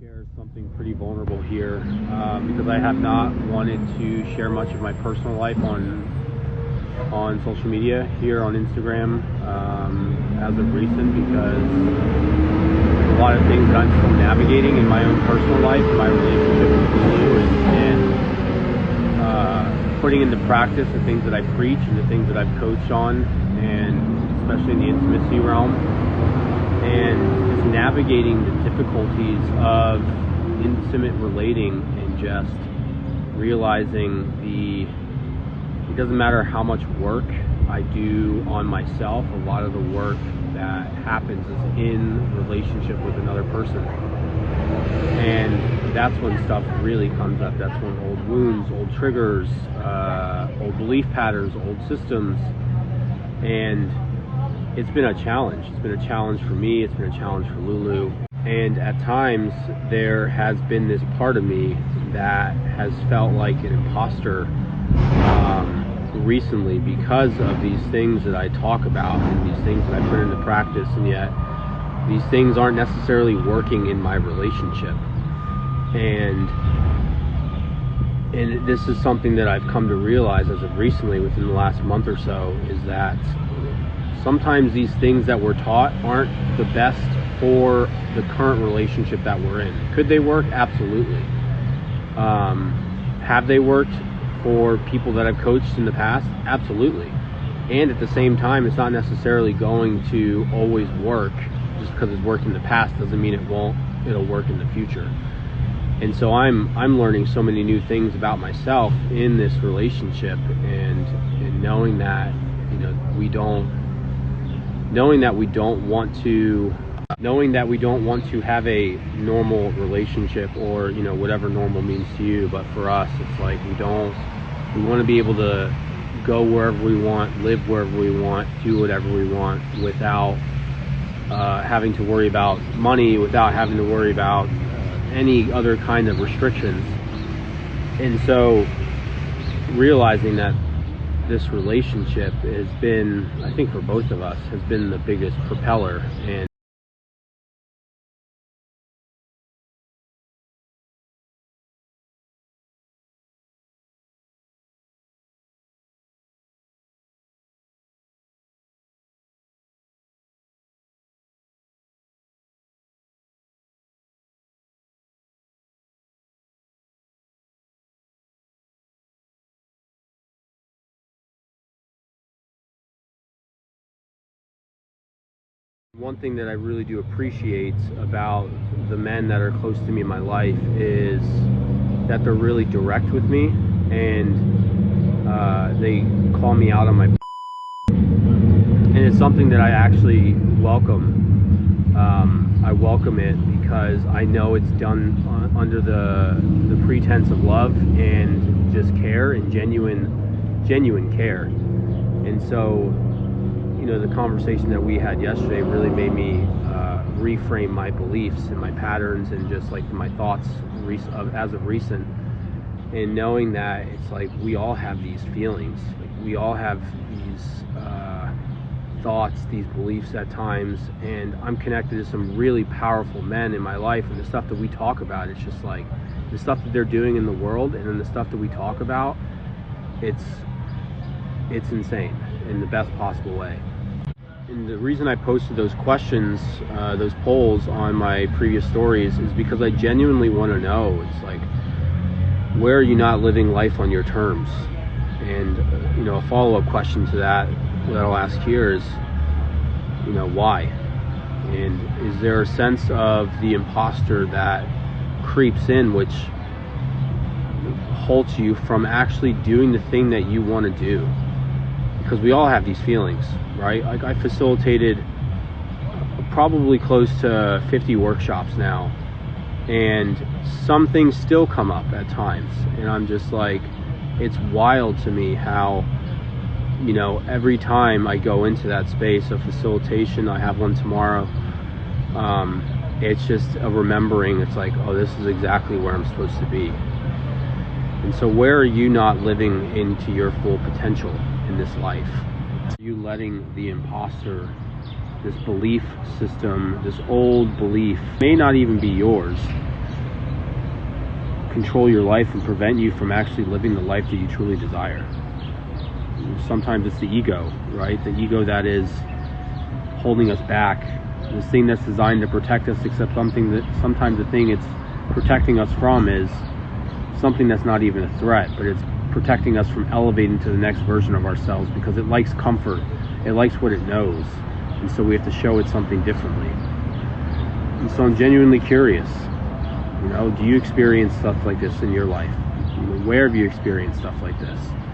share something pretty vulnerable here because I have not wanted to share much of my personal life on social media here on Instagram as of recent, because there's a lot of things that I'm still navigating in my own personal life, my relationship with Lulu, and putting into practice the things that I preach and the things that I've coached on, and especially in the intimacy realm. And just navigating the difficulties of intimate relating, and just realizing it doesn't matter how much work I do on myself, a lot of the work that happens is in relationship with another person. And that's when stuff really comes up. That's when old wounds, old triggers, old belief patterns, old systems, and it's been a challenge. It's been a challenge for me. It's been a challenge for Lulu. And at times there has been this part of me that has felt like an imposter recently, because of these things that I talk about and these things that I put into practice, and yet these things aren't necessarily working in my relationship. And this is something that I've come to realize as of recently, within the last month or so, is that sometimes these things that we're taught aren't the best for the current relationship that we're in. Could they work? Absolutely. Have they worked for people that I've coached in the past? Absolutely. And at the same time, it's not necessarily going to always work. Just because it's worked in the past doesn't mean it'll work in the future. And so I'm learning so many new things about myself in this relationship, and knowing that we don't want to have a normal relationship, or whatever normal means to you. But for us, it's like we want to be able to go wherever we want, live wherever we want, do whatever we want, without having to worry about money, without having to worry about any other kind of restrictions. And so realizing that this relationship has been, I think for both of us, has been the biggest propeller. And one thing that I really do appreciate about the men that are close to me in my life is that they're really direct with me, and they call me out on my and it's something that I actually welcome. I welcome it because I know it's done under the pretense of love and just care, and genuine care. And so the conversation that we had yesterday really made me reframe my beliefs and my patterns, and just like my thoughts as of recent, and knowing that it's like we all have these feelings, like we all have these thoughts, these beliefs at times. And I'm connected to some really powerful men in my life, and the stuff that we talk about, it's just like the stuff that they're doing in the world, and then the stuff that we talk about, it's insane in the best possible way. And the reason I posted those questions, those polls on my previous stories, is because I genuinely want to know. It's like, where are you not living life on your terms? And a follow-up question to that I'll ask here is, why? And is there a sense of the imposter that creeps in, which halts you from actually doing the thing that you want to do? Because we all have these feelings, right? Like, I facilitated probably close to 50 workshops now, and some things still come up at times, and I'm just like, it's wild to me how every time I go into that space of facilitation, I have one tomorrow, it's just a remembering. It's like, oh, this is exactly where I'm supposed to be. And so where are you not living into your full potential in this life? Are you letting the imposter, this belief system, this old belief, may not even be yours, control your life and prevent you from actually living the life that you truly desire. Sometimes it's the ego, right? The ego that is holding us back. This thing that's designed to protect us, except sometimes the thing it's protecting us from is something that's not even a threat, but it's protecting us from elevating to the next version of ourselves, because it likes comfort. It likes what it knows. And so we have to show it something differently. And so I'm genuinely curious, do you experience stuff like this in your life? Where have you experienced stuff like this?